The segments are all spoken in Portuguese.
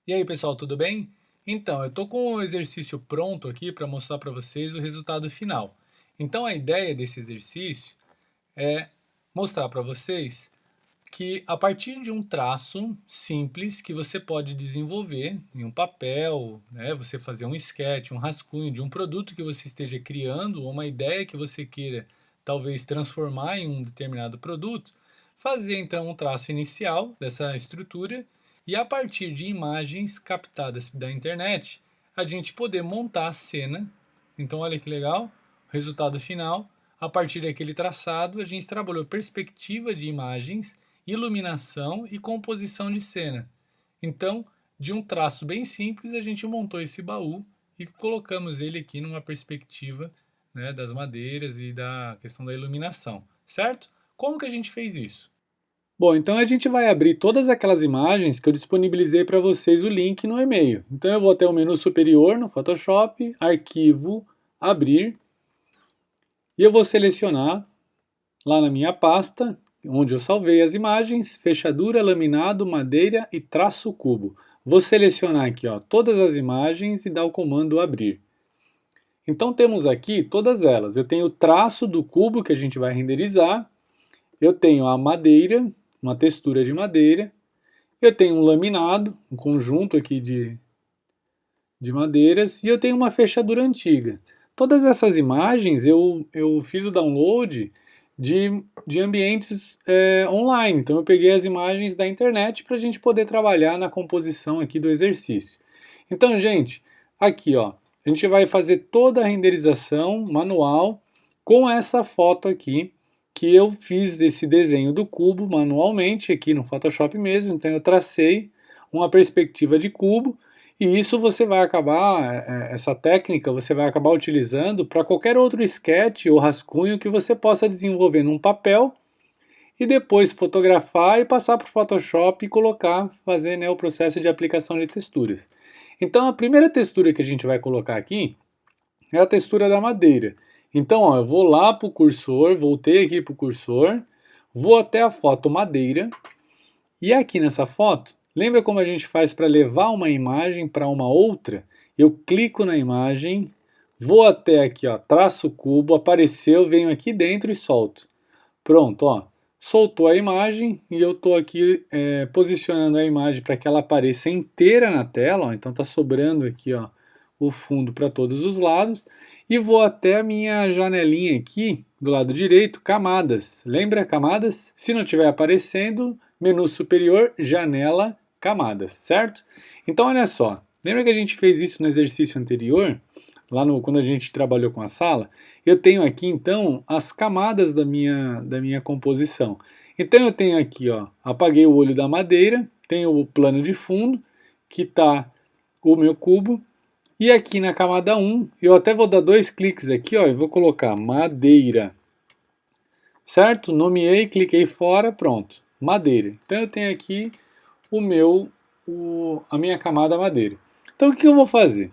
E aí, pessoal, tudo bem? Então, eu estou com o exercício pronto aqui para mostrar para vocês o resultado final. Então, a ideia desse exercício é mostrar para vocês que a partir de um traço simples que você pode desenvolver em um papel, né, você fazer um sketch, um rascunho de um produto que você esteja criando ou uma ideia que você queira talvez transformar em um determinado produto, fazer então um traço inicial dessa estrutura e a partir de imagens captadas da internet, a gente poder montar a cena. Então olha que legal, o resultado final, a partir daquele traçado, a gente trabalhou perspectiva de imagens, iluminação e composição de cena. Então, de um traço bem simples, a gente montou esse baú e colocamos ele aqui numa perspectiva, né, das madeiras e da questão da iluminação, certo? Como que a gente fez isso? Bom, então a gente vai abrir todas aquelas imagens que eu disponibilizei para vocês o link no e-mail. Então eu vou até o menu superior no Photoshop, Arquivo, Abrir, e eu vou selecionar lá na minha pasta, onde eu salvei as imagens, fechadura, laminado, madeira e traço cubo. Vou selecionar aqui todas as imagens e dar o comando abrir. Então temos aqui todas elas. Eu tenho o traço do cubo que a gente vai renderizar, eu tenho a madeira, uma textura de madeira, eu tenho um laminado, um conjunto aqui de madeiras, e eu tenho uma fechadura antiga. Todas essas imagens eu fiz o download de ambientes online, então eu peguei as imagens da internet para a gente poder trabalhar na composição aqui do exercício. Então, gente, aqui a gente vai fazer toda a renderização manual com essa foto aqui, que eu fiz esse desenho do cubo manualmente aqui no Photoshop mesmo, então eu tracei uma perspectiva de cubo, e isso você vai acabar, essa técnica você vai acabar utilizando para qualquer outro sketch ou rascunho que você possa desenvolver num papel e depois fotografar e passar para o Photoshop e colocar, fazer, né, o processo de aplicação de texturas. Então a primeira textura que a gente vai colocar aqui é a textura da madeira. Então eu vou lá para o cursor, voltei aqui para o cursor, vou até a foto madeira, e aqui nessa foto, lembra como a gente faz para levar uma imagem para uma outra? Eu clico na imagem, vou até aqui, traço cubo, apareceu, venho aqui dentro e solto. Pronto, soltou a imagem e eu estou aqui posicionando a imagem para que ela apareça inteira na tela, então está sobrando aqui o fundo para todos os lados, e vou até a minha janelinha aqui, do lado direito, camadas. Lembra camadas? Se não estiver aparecendo, menu superior, janela, camadas, certo? Então olha só, lembra que a gente fez isso no exercício anterior? Quando a gente trabalhou com a sala, eu tenho aqui então as camadas da minha composição. Então eu tenho aqui, apaguei o olho da madeira, tenho o plano de fundo, que está o meu cubo, e aqui na camada 1, eu até vou dar dois cliques aqui, e vou colocar madeira, certo? Nomeei, cliquei fora, pronto, madeira. Então eu tenho aqui a minha camada madeira. Então o que eu vou fazer?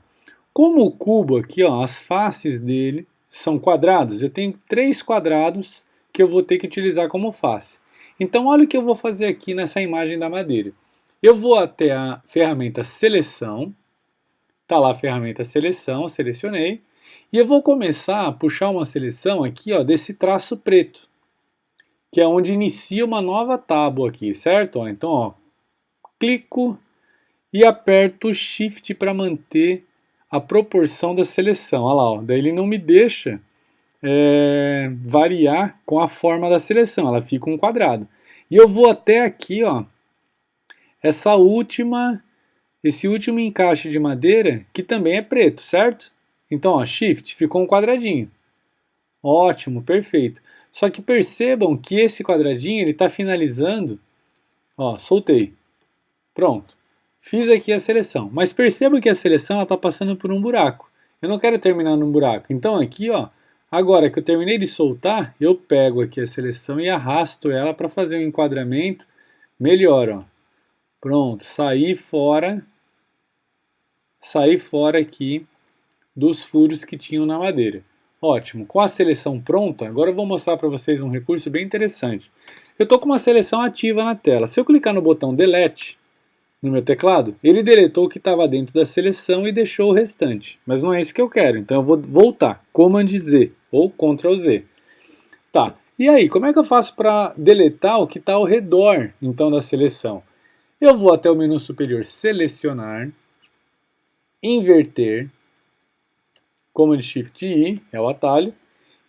Como o cubo aqui, as faces dele são quadrados, eu tenho 3 quadrados que eu vou ter que utilizar como face. Então olha o que eu vou fazer aqui nessa imagem da madeira. Eu vou até a ferramenta seleção, está lá a ferramenta seleção, selecionei, e eu vou começar a puxar uma seleção aqui desse traço preto, que é onde inicia uma nova tábua aqui, certo? Então clico e aperto o Shift para manter a proporção da seleção. Olha lá, daí ele não me deixa variar com a forma da seleção, ela fica um quadrado. E eu vou até aqui, esse último encaixe de madeira, que também é preto, certo? Então, Shift, ficou um quadradinho. Ótimo, perfeito. Só que percebam que esse quadradinho ele está finalizando, soltei. Pronto. Fiz aqui a seleção, mas perceba que a seleção está passando por um buraco. Eu não quero terminar num buraco. Então aqui, agora que eu terminei de soltar, eu pego aqui a seleção e arrasto ela para fazer um enquadramento melhor. Pronto, saí fora aqui dos furos que tinham na madeira. Ótimo, com a seleção pronta, agora eu vou mostrar para vocês um recurso bem interessante. Eu estou com uma seleção ativa na tela. Se eu clicar no botão Delete, no meu teclado, ele deletou o que estava dentro da seleção e deixou o restante. Mas não é isso que eu quero, então eu vou voltar, Command Z ou Ctrl Z. Tá, e aí, como é que eu faço para deletar o que está ao redor, então, da seleção? Eu vou até o menu superior Selecionar, Inverter, Command Shift I, é o atalho,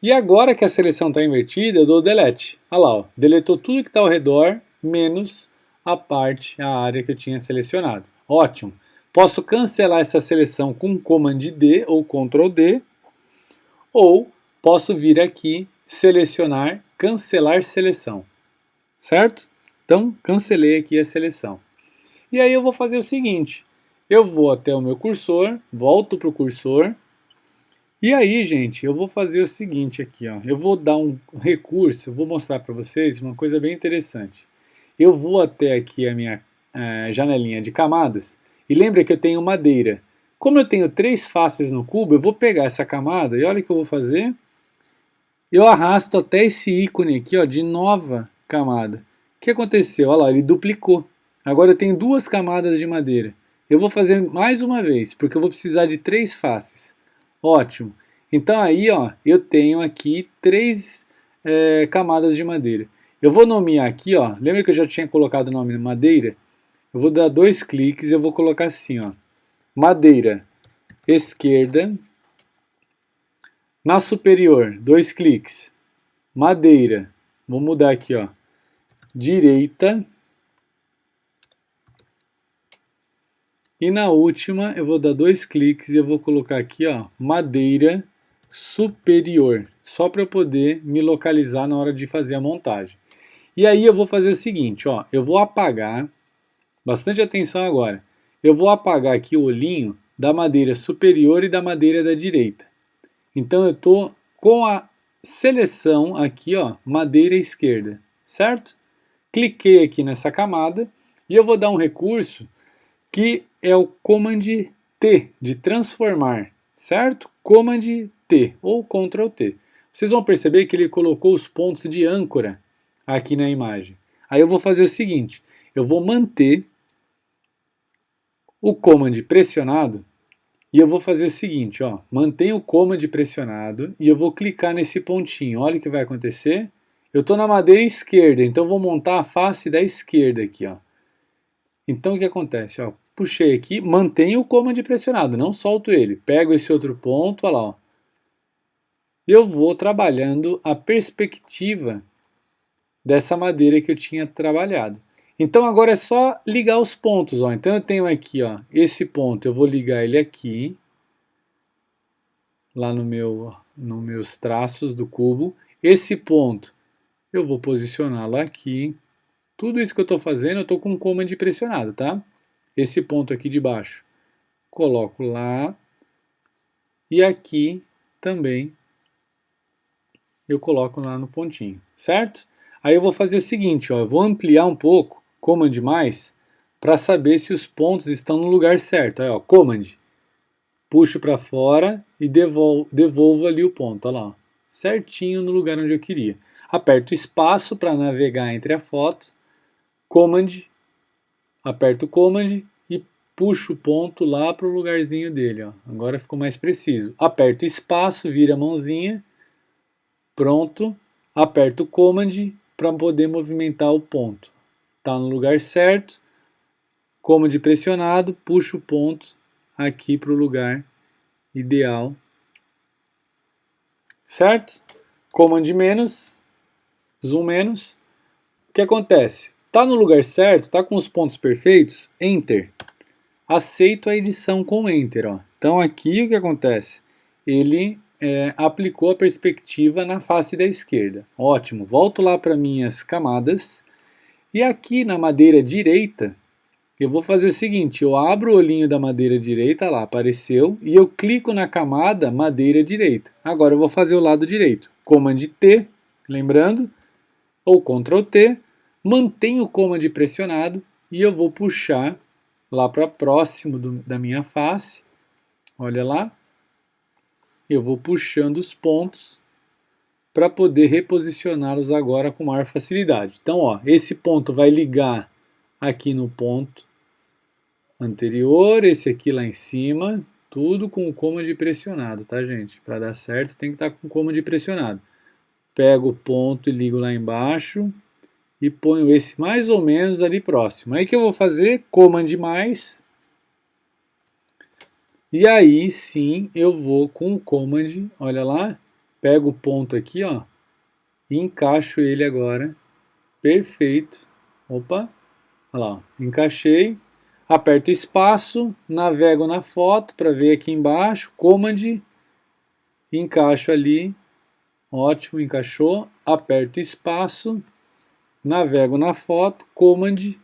e agora que a seleção está invertida, eu dou Delete. Olha lá, ó, deletou tudo que está ao redor, menos a parte, a área que eu tinha selecionado. Ótimo. Posso cancelar essa seleção com Command D ou Ctrl D, ou posso vir aqui, selecionar, cancelar seleção. Certo? Então, cancelei aqui a seleção. E aí eu vou fazer o seguinte, eu vou até o meu cursor, volto para o cursor, e aí, gente, eu vou fazer o seguinte aqui, ó. Eu vou dar um recurso, eu vou mostrar para vocês uma coisa bem interessante. Eu vou até aqui a minha janelinha de camadas, e lembra que eu tenho madeira. Como eu tenho 3 faces no cubo, eu vou pegar essa camada, e olha o que eu vou fazer. Eu arrasto até esse ícone aqui, ó, de nova camada. O que aconteceu? Olha lá, ele duplicou. Agora eu tenho 2 camadas de madeira. Eu vou fazer mais uma vez, porque eu vou precisar de 3 faces. Ótimo. Então aí, ó, eu tenho aqui 3 camadas de madeira. Eu vou nomear aqui, ó, lembra que eu já tinha colocado o nome madeira? Eu vou dar 2 cliques e eu vou colocar assim, ó, madeira esquerda. Na superior, 2 cliques, madeira, vou mudar aqui, ó, direita. E na última eu vou dar 2 cliques e eu vou colocar aqui, ó, madeira superior, só para eu poder me localizar na hora de fazer a montagem. E aí eu vou fazer o seguinte, ó, eu vou apagar, bastante atenção agora, eu vou apagar aqui o olhinho da madeira superior e da madeira da direita. Então eu estou com a seleção aqui, ó, madeira esquerda, certo? Cliquei aqui nessa camada e eu vou dar um recurso que é o Command T, de transformar, certo? Command T ou Ctrl T. Vocês vão perceber que ele colocou os pontos de âncora aqui na imagem. Aí eu vou fazer o seguinte, eu vou manter o Command pressionado e eu vou fazer o seguinte, ó, mantenho o Command pressionado e eu vou clicar nesse pontinho. Olha o que vai acontecer. Eu estou na madeira esquerda, então vou montar a face da esquerda aqui, ó. Então o que acontece? Ó, puxei aqui, mantenho o Command pressionado, não solto ele. Pego esse outro ponto, olha lá. Ó. Eu vou trabalhando a perspectiva dessa madeira que eu tinha trabalhado. Então agora é só ligar os pontos. Ó. Então eu tenho aqui, ó, esse ponto, eu vou ligar ele aqui, lá nos meus traços do cubo. Esse ponto eu vou posicioná-lo aqui. Tudo isso que eu estou fazendo, eu estou com o Command pressionado, tá? Esse ponto aqui de baixo, coloco lá. E aqui também eu coloco lá no pontinho, certo? Aí eu vou fazer o seguinte, ó, eu vou ampliar um pouco, Command mais, para saber se os pontos estão no lugar certo. Aí, ó, Command, puxo para fora e devolvo ali o ponto, olha lá, ó, certinho no lugar onde eu queria. Aperto espaço para navegar entre a foto, Command, aperto o Command e puxo o ponto lá para o lugarzinho dele. Ó. Agora ficou mais preciso. Aperto espaço, vira a mãozinha, pronto. Aperto o Command para poder movimentar o ponto. Está no lugar certo. Command pressionado, puxo o ponto aqui para o lugar ideal. Certo? Command menos, zoom menos. O que acontece? Está no lugar certo, está com os pontos perfeitos, Enter. Aceito a edição com Enter. Ó. Então aqui o que acontece? Ele aplicou a perspectiva na face da esquerda. Ótimo, volto lá para minhas camadas. E aqui na madeira direita, eu vou fazer o seguinte, eu abro o olhinho da madeira direita, lá apareceu, e eu clico na camada madeira direita. Agora eu vou fazer o lado direito. Command T, lembrando, ou Ctrl T, mantenho o Command pressionado e eu vou puxar lá para próximo da minha face, olha lá, eu vou puxando os pontos para poder reposicioná-los agora com maior facilidade. Então, ó, esse ponto vai ligar aqui no ponto anterior, esse aqui lá em cima, tudo com o cômodo pressionado, tá, gente? Para dar certo tem que estar com o cômodo pressionado. Pego o ponto e ligo lá embaixo e ponho esse mais ou menos ali próximo. Aí que eu vou fazer Command mais, e aí sim eu vou com o Command, olha lá, pego o ponto aqui, ó, e encaixo ele agora, perfeito. Opa, olha lá, ó, encaixei, aperto espaço, navego na foto para ver aqui embaixo, Command, encaixo ali, ótimo, encaixou, aperto espaço, navego na foto, Command,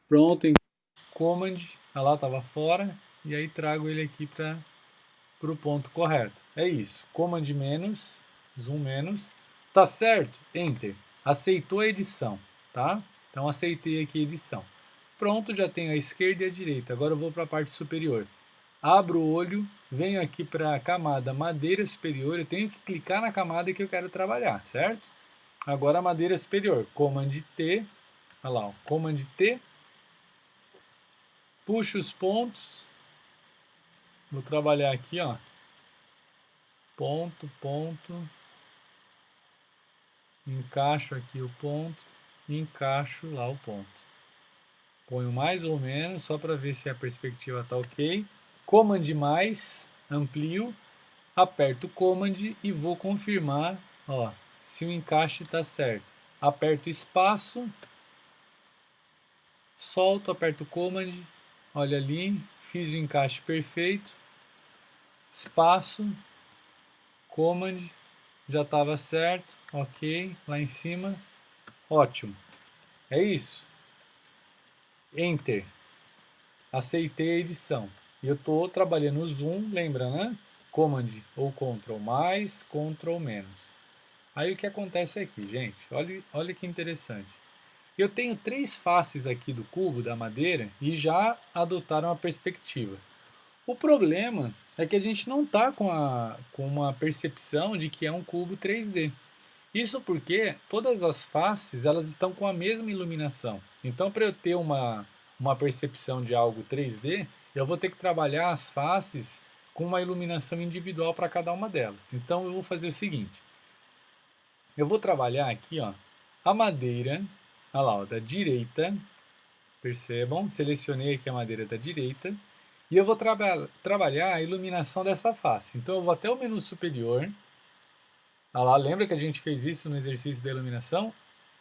pronto, Command, olha lá, estava fora, e aí trago ele aqui para o ponto correto. É isso, Command menos, zoom menos, tá certo? Enter. Aceitou a edição, tá? Então aceitei aqui a edição. Pronto, já tenho a esquerda e a direita. Agora eu vou para a parte superior. Abro o olho, venho aqui para a camada madeira superior, eu tenho que clicar na camada que eu quero trabalhar, certo? Agora a madeira superior, Command T, olha lá, ó, Command T, puxo os pontos, vou trabalhar aqui, ó, ponto, ponto, encaixo aqui o ponto, encaixo lá o ponto. Ponho mais ou menos, só para ver se a perspectiva está ok. Command mais, amplio, aperto Command e vou confirmar, ó, se o encaixe está certo. Aperto espaço, solto, aperto Command, olha ali, fiz o encaixe perfeito, espaço, Command, já estava certo, ok, lá em cima, ótimo. É isso. Enter. Aceitei a edição. E eu estou trabalhando o zoom, lembra, né? Command ou Ctrl mais, Ctrl menos. Aí o que acontece aqui, gente? Olha que interessante. Eu tenho 3 faces aqui do cubo, da madeira, e já adotaram a perspectiva. O problema é que a gente não está com uma percepção de que é um cubo 3D. Isso porque todas as faces elas estão com a mesma iluminação. Então, para eu ter uma percepção de algo 3D, eu vou ter que trabalhar as faces com uma iluminação individual para cada uma delas. Então, eu vou fazer o seguinte. Eu vou trabalhar aqui, ó, a madeira, olha lá, ó, da direita. Percebam, selecionei aqui a madeira da direita. E eu vou trabalhar a iluminação dessa face. Então, eu vou até o menu superior. Ah lá, lembra que a gente fez isso no exercício da iluminação?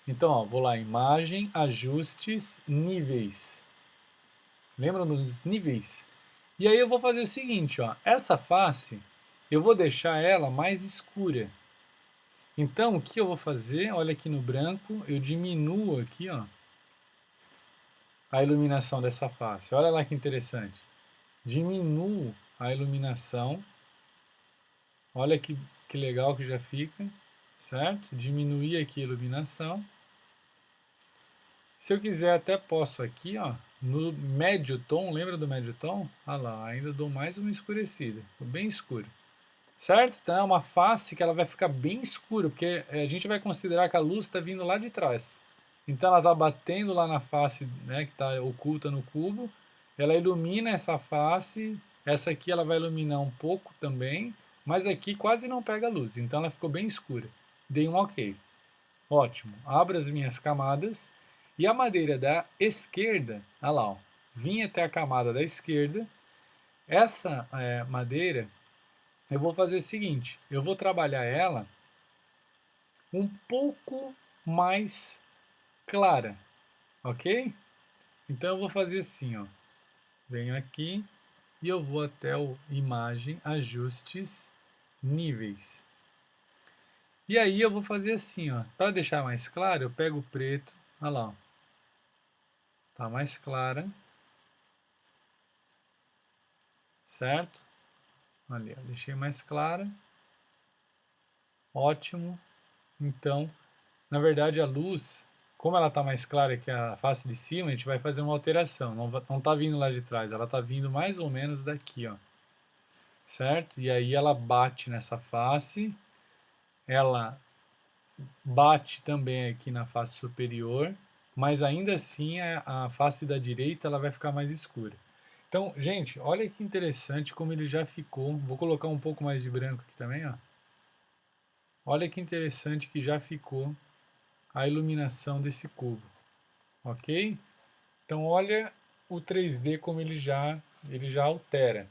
Então, ó, vou lá, imagem, ajustes, níveis. Lembra dos níveis? E aí eu vou fazer o seguinte, ó, essa face, eu vou deixar ela mais escura. Então, o que eu vou fazer? Olha aqui no branco, eu diminuo aqui, ó, a iluminação dessa face. Olha lá que interessante. Diminuo a iluminação. Olha que legal que já fica, certo? Diminuir aqui a iluminação. Se eu quiser até posso aqui, ó, no médio tom, lembra do médio tom? Ah lá, ainda dou mais uma escurecida, bem escuro. Certo? Então é uma face que ela vai ficar bem escura, porque a gente vai considerar que a luz está vindo lá de trás. Então ela está batendo lá na face, né, que está oculta no cubo, ela ilumina essa face, essa aqui ela vai iluminar um pouco também, mas aqui quase não pega luz, então ela ficou bem escura. Dei um ok. Ótimo. Abro as minhas camadas. E a madeira da esquerda, olha lá, ó, vim até a camada da esquerda. Essa madeira, eu vou fazer o seguinte, eu vou trabalhar ela um pouco mais clara, ok? Então eu vou fazer assim, ó, venho aqui e eu vou até o imagem, ajustes, níveis. E aí eu vou fazer assim, ó, para deixar mais claro, eu pego o preto, olha lá, ó, tá mais clara, certo? Ali, ó, deixei mais clara. Ótimo. Então, na verdade, a luz, como ela está mais clara que a face de cima, a gente vai fazer uma alteração. Não está vindo lá de trás, ela está vindo mais ou menos daqui, ó. Certo? E aí ela bate nessa face, ela bate também aqui na face superior, mas ainda assim a face da direita ela vai ficar mais escura. Então, gente, olha que interessante como ele já ficou. Vou colocar um pouco mais de branco aqui também, ó. Olha que interessante que já ficou a iluminação desse cubo, ok? Então, olha o 3D como ele já altera.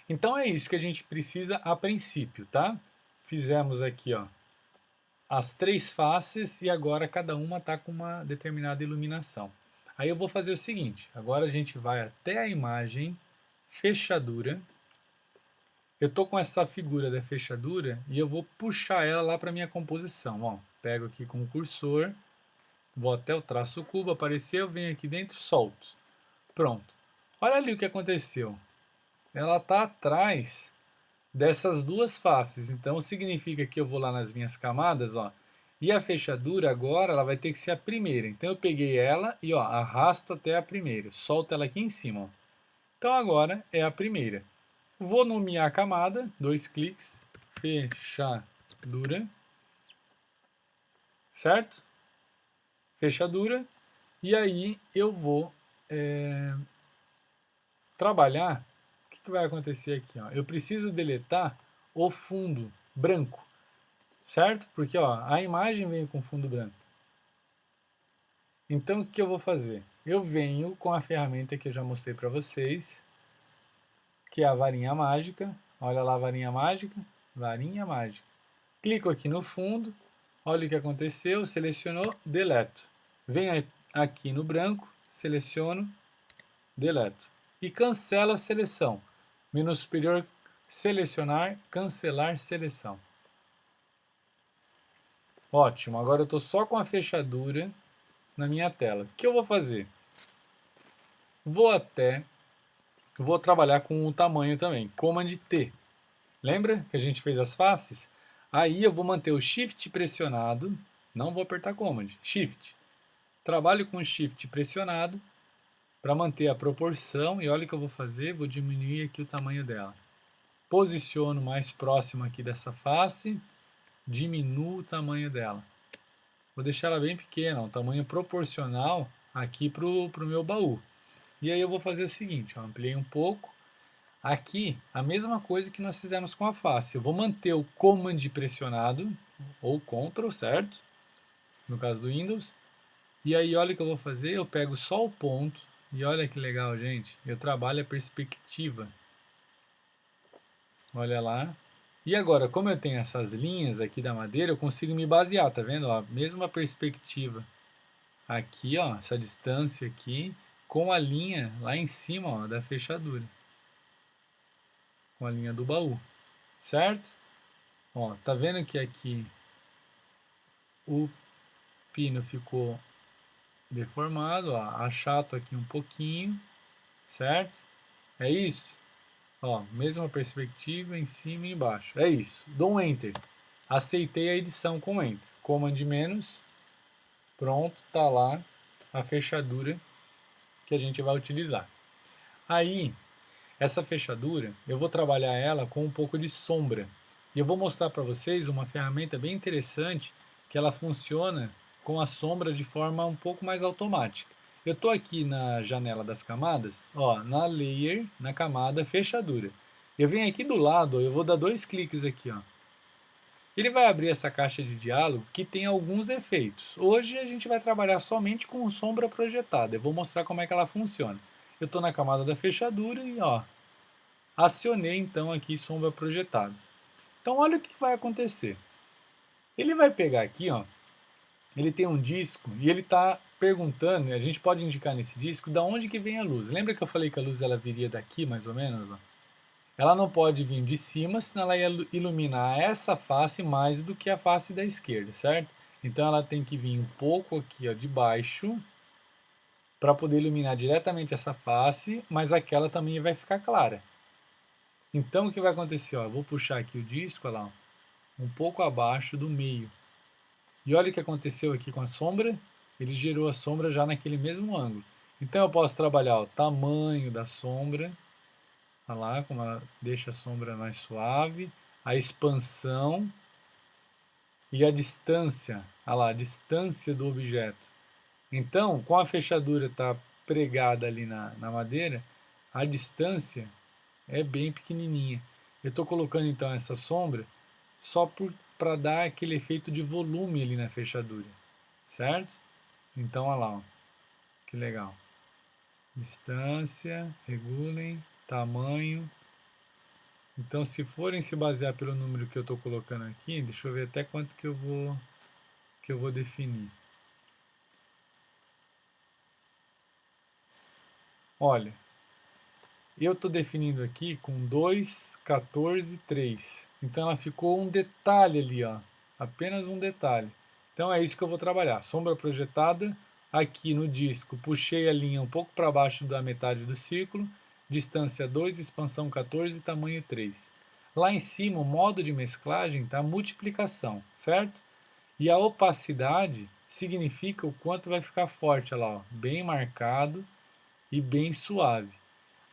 Então é isso que a gente precisa a princípio, tá? Fizemos aqui, ó, as 3 faces e agora cada uma está com uma determinada iluminação. Aí eu vou fazer o seguinte, agora a gente vai até a imagem fechadura. Eu tô com essa figura da fechadura e eu vou puxar ela lá para minha composição. Ó, pego aqui com o cursor, vou até o traço cubo, apareceu, venho aqui dentro, solto. Pronto. Olha ali o que aconteceu. Ela está atrás dessas duas faces. Então significa que eu vou lá nas minhas camadas, ó, e a fechadura agora ela vai ter que ser a primeira. Então eu peguei ela e ó, arrasto até a primeira, solto ela aqui em cima. Ó. Então agora é a primeira. Vou nomear a camada, 2 cliques, fechadura, certo? Fechadura. E aí eu vou trabalhar. O que vai acontecer aqui? Ó? Eu preciso deletar o fundo branco. Certo? Porque ó, a imagem veio com fundo branco. Então o que eu vou fazer? Eu venho com a ferramenta que eu já mostrei para vocês, que é a varinha mágica. Olha lá a varinha mágica, varinha mágica. Clico aqui no fundo, olha o que aconteceu, selecionou, deleto. Venho aqui no branco, seleciono, deleto. E cancelo a seleção. Menu superior, selecionar, cancelar seleção. Ótimo, agora eu estou só com a fechadura na minha tela. O que eu vou fazer? Vou trabalhar com o tamanho também, Command T. Lembra que a gente fez as faces? Aí eu vou manter o Shift pressionado, não vou apertar Command, Shift. Trabalho com o Shift pressionado para manter a proporção e olha o que eu vou fazer, vou diminuir aqui o tamanho dela. Posiciono mais próximo aqui dessa face, diminuo o tamanho dela. Vou deixar ela bem pequena, um tamanho proporcional aqui para o meu baú. E aí eu vou fazer o seguinte, ó, ampliei um pouco. Aqui, a mesma coisa que nós fizemos com a face. Eu vou manter o Command pressionado, ou Ctrl, certo? No caso do Windows. E aí, olha o que eu vou fazer, eu pego só o ponto, e olha que legal, gente. Eu trabalho a perspectiva. Olha lá. E agora, como eu tenho essas linhas aqui da madeira, eu consigo me basear, tá vendo? Ó, mesma perspectiva. Aqui, ó, essa distância aqui, com a linha lá em cima, ó, da fechadura. Com a linha do baú, certo? Ó, tá vendo que aqui o pino ficou deformado, ó, achato aqui um pouquinho, certo? É isso? Ó, mesma perspectiva em cima e embaixo. É isso. Dou um Enter. Aceitei a edição com Enter. Command menos. Pronto, tá lá a fechadura que a gente vai utilizar. Aí, essa fechadura, eu vou trabalhar ela com um pouco de sombra. E eu vou mostrar para vocês uma ferramenta bem interessante que ela funciona com a sombra de forma um pouco mais automática. Eu estou aqui na janela das camadas, ó, na Layer, na camada Fechadura. Eu venho aqui do lado, ó, eu vou dar 2 cliques aqui, ó. Ele vai abrir essa caixa de diálogo que tem alguns efeitos. Hoje a gente vai trabalhar somente com sombra projetada. Eu vou mostrar como é que ela funciona. Eu estou na camada da fechadura e ó, acionei então aqui sombra projetada. Então olha o que vai acontecer. Ele vai pegar aqui, ó, ele tem um disco e ele está perguntando, a gente pode indicar nesse disco, da onde que vem a luz. Lembra que eu falei que a luz ela viria daqui mais ou menos? Ó? Ela não pode vir de cima, senão ela ia iluminar essa face mais do que a face da esquerda, certo? Então ela tem que vir um pouco aqui ó, de baixo para poder iluminar diretamente essa face, mas aquela também vai ficar clara. Então o que vai acontecer? Ó, eu vou puxar aqui o disco, olha lá, um pouco abaixo do meio. E olha o que aconteceu aqui com a sombra, ele gerou a sombra já naquele mesmo ângulo. Então eu posso trabalhar o tamanho da sombra, olha lá, como ela deixa a sombra mais suave, a expansão e a distância, olha lá, a distância do objeto. Então, com a fechadura tá pregada ali na madeira, a distância é bem pequenininha. Eu estou colocando então essa sombra só para dar aquele efeito de volume ali na fechadura, certo? Então, olha lá, ó, que legal. Distância, regulem, tamanho. Então, se forem se basear pelo número que eu estou colocando aqui, deixa eu ver até quanto que eu vou definir. Olha, eu estou definindo aqui com 2, 14, 3. Então ela ficou um detalhe ali, ó. Apenas um detalhe. Então é isso que eu vou trabalhar. Sombra projetada aqui no disco. Puxei a linha um pouco para baixo da metade do círculo. Distância 2, expansão 14, tamanho 3. Lá em cima o modo de mesclagem está multiplicação, certo? E a opacidade significa o quanto vai ficar forte, olha lá, ó, bem marcado e bem suave.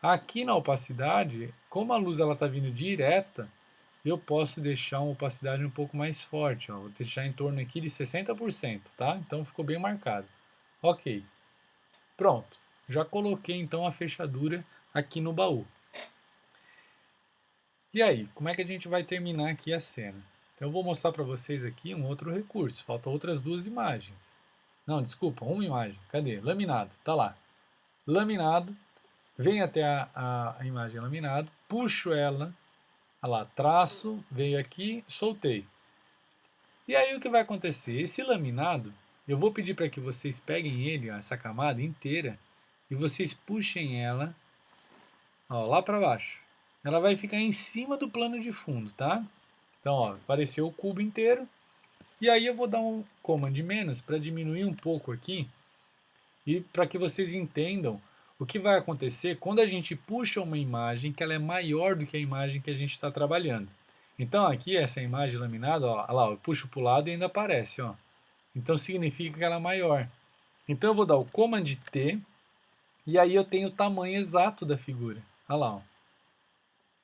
Aqui na opacidade, como a luz está vindo direta, eu posso deixar uma opacidade um pouco mais forte. Ó. Vou deixar em torno aqui de 60%, tá? Então ficou bem marcado. Ok. Pronto. Já coloquei então a fechadura aqui no baú. E aí, como é que a gente vai terminar aqui a cena? Então eu vou mostrar para vocês aqui um outro recurso. Faltam outras duas imagens. Não, desculpa, uma imagem. Cadê? Laminado. Tá lá. Laminado. Venho até a imagem laminado, puxo ela, olha lá, traço, veio aqui, soltei. E aí o que vai acontecer? Esse laminado, eu vou pedir para que vocês peguem ele, ó, essa camada inteira, e vocês puxem ela, ó, lá para baixo. Ela vai ficar em cima do plano de fundo, tá? Então, ó, apareceu o cubo inteiro. E aí eu vou dar um Command menos para diminuir um pouco aqui e para que vocês entendam o que vai acontecer quando a gente puxa uma imagem que ela é maior do que a imagem que a gente está trabalhando. Então aqui essa imagem laminada, ó, lá, eu puxo para o lado e ainda aparece, ó. Então significa que ela é maior. Então eu vou dar o Command T e aí eu tenho o tamanho exato da figura. Olha lá, ó.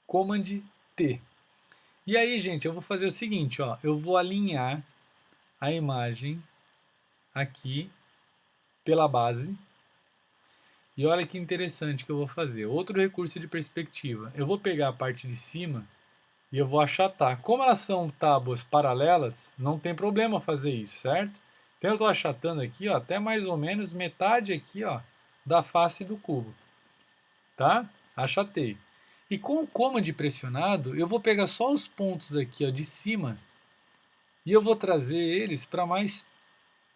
Command T. E aí, gente, eu vou fazer o seguinte, ó, eu vou alinhar a imagem aqui pela base. E olha que interessante que eu vou fazer. Outro recurso de perspectiva. Eu vou pegar a parte de cima e eu vou achatar. Como elas são tábuas paralelas, não tem problema fazer isso, certo? Então eu estou achatando aqui, ó, até mais ou menos metade aqui, ó, da face do cubo. Tá? Achatei. E com o Command pressionado, eu vou pegar só os pontos aqui, ó, de cima e eu vou trazer eles para mais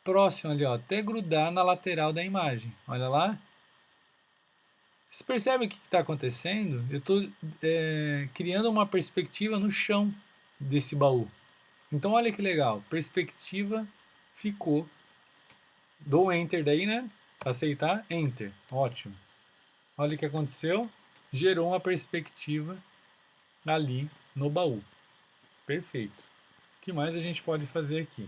próximo ali, ó, até grudar na lateral da imagem. Olha lá. Vocês percebem o que está acontecendo? Eu estou criando uma perspectiva no chão desse baú. Então olha que legal, perspectiva ficou. Dou Enter daí, né? Aceitar, Enter. Ótimo. Olha o que aconteceu. Gerou uma perspectiva ali no baú. Perfeito. O que mais a gente pode fazer aqui?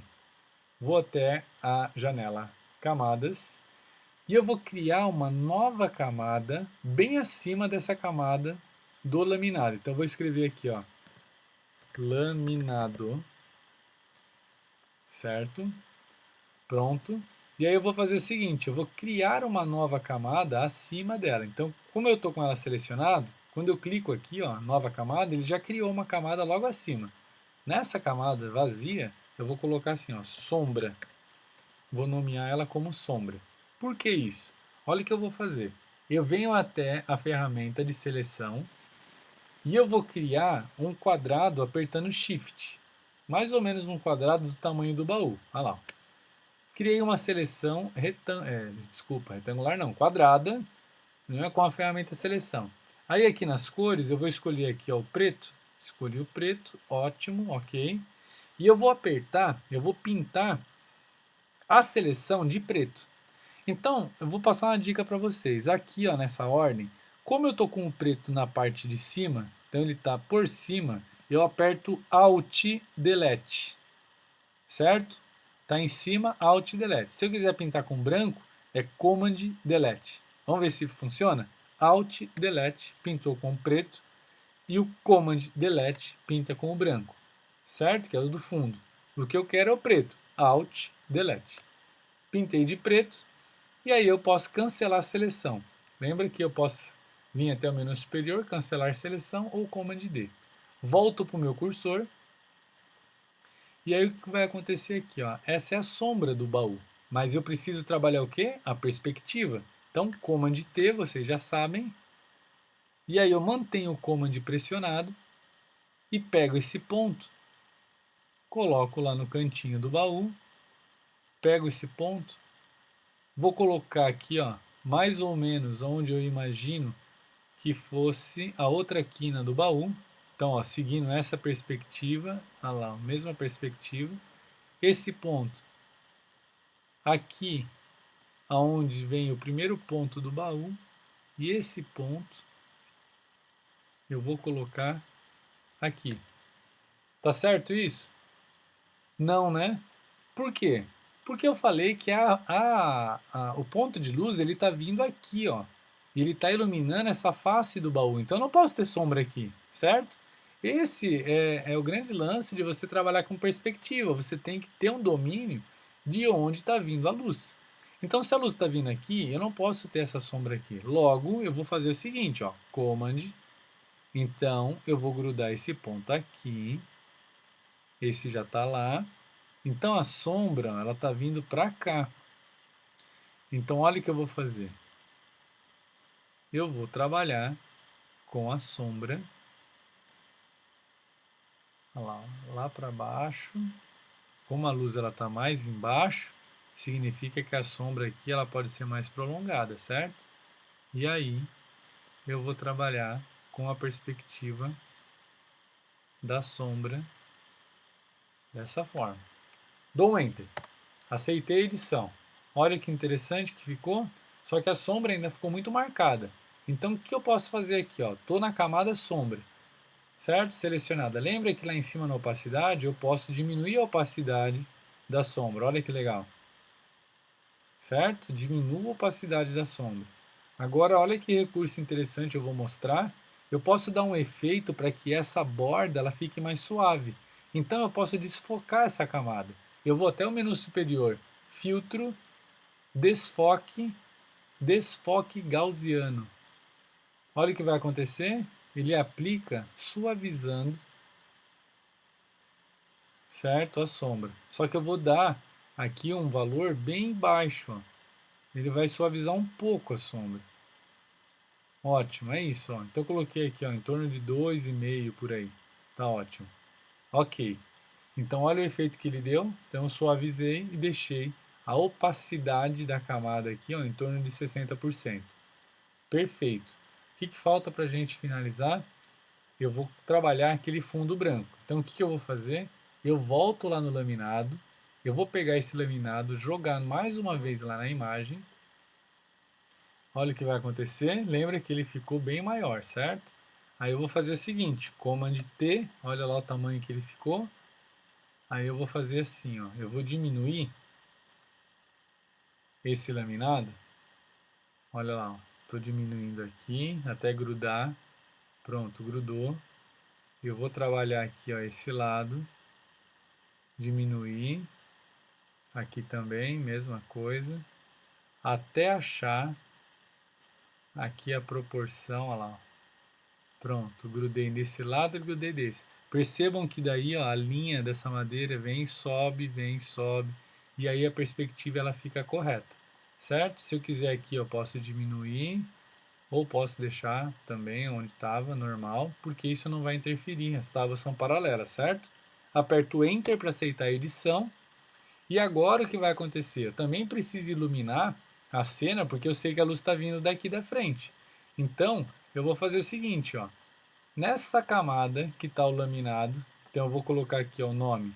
Vou até a janela Camadas. E eu vou criar uma nova camada bem acima dessa camada do laminado. Então eu vou escrever aqui, ó, laminado, certo? Pronto. E aí eu vou fazer o seguinte, eu vou criar uma nova camada acima dela. Então, como eu estou com ela selecionado, quando eu clico aqui, ó, nova camada, ele já criou uma camada logo acima. Nessa camada vazia, eu vou colocar assim, ó, sombra. Vou nomear ela como sombra. Por que isso? Olha o que eu vou fazer. Eu venho até a ferramenta de seleção e eu vou criar um quadrado apertando Shift. Mais ou menos um quadrado do tamanho do baú. Olha lá. Criei uma seleção retangular não, quadrada, não é, com a ferramenta seleção. Aí aqui nas cores eu vou escolher aqui, ó, o preto. Escolhi o preto, ótimo, ok. E eu vou apertar, eu vou pintar a seleção de preto. Então, eu vou passar uma dica para vocês. Aqui, ó, nessa ordem, como eu estou com o preto na parte de cima, então ele está por cima, eu aperto Alt Delete, certo? Está em cima, Alt Delete. Se eu quiser pintar com branco, é Command Delete. Vamos ver se funciona? Alt Delete pintou com o preto e o Command Delete pinta com o branco, certo? Que é o do fundo. O que eu quero é o preto. Alt Delete. Pintei de preto. E aí eu posso cancelar a seleção. Lembra que eu posso vir até o menu superior, cancelar seleção ou Command D. Volto para o meu cursor. E aí o que vai acontecer aqui? Ó? Essa é a sombra do baú. Mas eu preciso trabalhar o quê? A perspectiva. Então, Command T, vocês já sabem. E aí eu mantenho o Command pressionado e pego esse ponto, coloco lá no cantinho do baú, pego esse ponto, vou colocar aqui, ó, mais ou menos onde eu imagino que fosse a outra quina do baú. Então, ó, seguindo essa perspectiva, olha lá, a mesma perspectiva, esse ponto aqui, aonde vem o primeiro ponto do baú, e esse ponto eu vou colocar aqui. Tá certo isso? Não, né? Por quê? Porque eu falei que o ponto de luz ele está vindo aqui, ó. E ele está iluminando essa face do baú. Então eu não posso ter sombra aqui, certo? Esse é o grande lance de você trabalhar com perspectiva. Você tem que ter um domínio de onde está vindo a luz. Então se a luz está vindo aqui, eu não posso ter essa sombra aqui. Logo, eu vou fazer o seguinte, ó, Command. Então eu vou grudar esse ponto aqui. Esse já está lá. Então a sombra, ela está vindo para cá. Então olha o que eu vou fazer. Eu vou trabalhar com a sombra. Lá para baixo. Como a luz ela está mais embaixo, significa que a sombra aqui ela pode ser mais prolongada, certo? E aí eu vou trabalhar com a perspectiva da sombra dessa forma. Dou um Enter. Aceitei a edição. Olha que interessante que ficou. Só que a sombra ainda ficou muito marcada. Então o que eu posso fazer aqui? Estou na camada sombra, certo? Selecionada. Lembra que lá em cima na opacidade eu posso diminuir a opacidade da sombra. Olha que legal. Certo? Diminuo a opacidade da sombra. Agora olha que recurso interessante eu vou mostrar. Eu posso dar um efeito para que essa borda ela fique mais suave. Então eu posso desfocar essa camada. Eu vou até o menu superior, filtro, desfoque, desfoque gaussiano. Olha o que vai acontecer. Ele aplica suavizando, certo? A sombra. Só que eu vou dar aqui um valor bem baixo. Ó. Ele vai suavizar um pouco a sombra. Ótimo, é isso. Ó. Então eu coloquei aqui ó, em torno de 2,5 por aí. Tá ótimo. Ok. Então olha o efeito que ele deu. Então eu suavizei e deixei a opacidade da camada aqui ó, em torno de 60%. Perfeito. O que falta para a gente finalizar? Eu vou trabalhar aquele fundo branco. Então o que eu vou fazer? Eu volto lá no laminado, eu vou pegar esse laminado, jogar mais uma vez lá na imagem. Olha o que vai acontecer. Lembra que ele ficou bem maior, certo? Aí eu vou fazer o seguinte, Command T, olha lá o tamanho que ele ficou. Aí eu vou fazer assim, ó, eu vou diminuir esse laminado. Olha lá, estou diminuindo aqui até grudar. Pronto, grudou. Eu vou trabalhar aqui ó, esse lado, diminuir, aqui também, mesma coisa, até achar aqui a proporção, olha lá. Pronto, grudei desse lado e grudei desse. Percebam que daí ó, a linha dessa madeira vem, sobe, e aí a perspectiva ela fica correta, certo? Se eu quiser aqui eu posso diminuir, ou posso deixar também onde estava, normal, porque isso não vai interferir, as tábuas são paralelas, certo? Aperto Enter para aceitar a edição, e agora o que vai acontecer? Eu também preciso iluminar a cena, porque eu sei que a luz está vindo daqui da frente. Então, eu vou fazer o seguinte, ó. Nessa camada que está o laminado, então eu vou colocar aqui ó, o nome,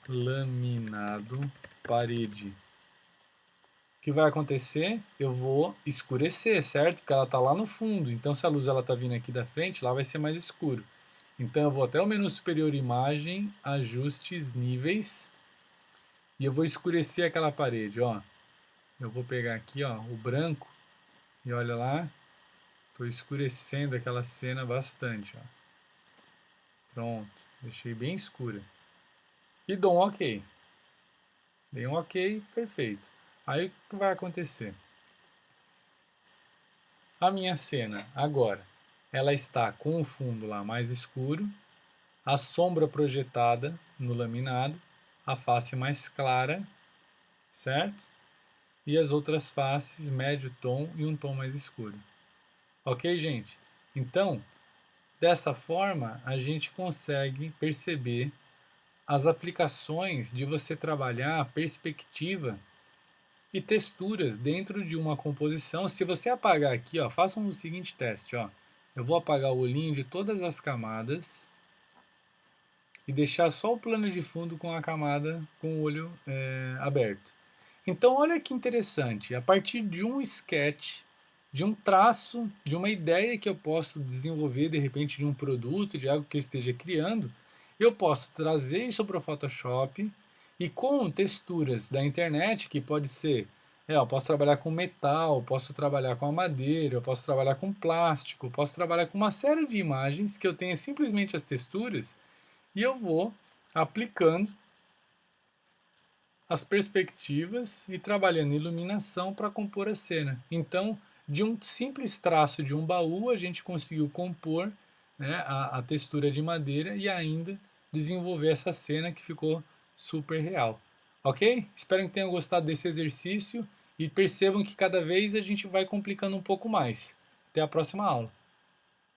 laminado parede. O que vai acontecer? Eu vou escurecer, certo? Porque ela está lá no fundo, então se a luz está vindo aqui da frente, lá vai ser mais escuro. Então eu vou até o menu superior imagem, ajustes, níveis, e eu vou escurecer aquela parede, ó. Eu vou pegar aqui, ó, o branco, e olha lá, estou escurecendo aquela cena bastante, ó. Pronto, deixei bem escura. E dou um OK. Dei um OK, perfeito. Aí o que vai acontecer? A minha cena agora, ela está com o fundo lá mais escuro, a sombra projetada no laminado, a face mais clara, certo? E as outras faces, médio tom e um tom mais escuro. Ok, gente? Então, dessa forma, a gente consegue perceber as aplicações de você trabalhar a perspectiva e texturas dentro de uma composição. Se você apagar aqui, ó, façam o seguinte teste, ó. Eu vou apagar o olhinho de todas as camadas e deixar só o plano de fundo com a camada com o olho aberto. Então, olha que interessante, a partir de um sketch, de um traço, de uma ideia que eu posso desenvolver de repente de um produto, de algo que eu esteja criando, eu posso trazer isso para o Photoshop e com texturas da internet, que pode ser, eu posso trabalhar com metal, posso trabalhar com a madeira, eu posso trabalhar com plástico, posso trabalhar com uma série de imagens que eu tenha simplesmente as texturas e eu vou aplicando as perspectivas e trabalhando iluminação para compor a cena. Então, de um simples traço de um baú, a gente conseguiu compor, né, a textura de madeira e ainda desenvolver essa cena que ficou super real. Ok? Espero que tenham gostado desse exercício e percebam que cada vez a gente vai complicando um pouco mais. Até a próxima aula.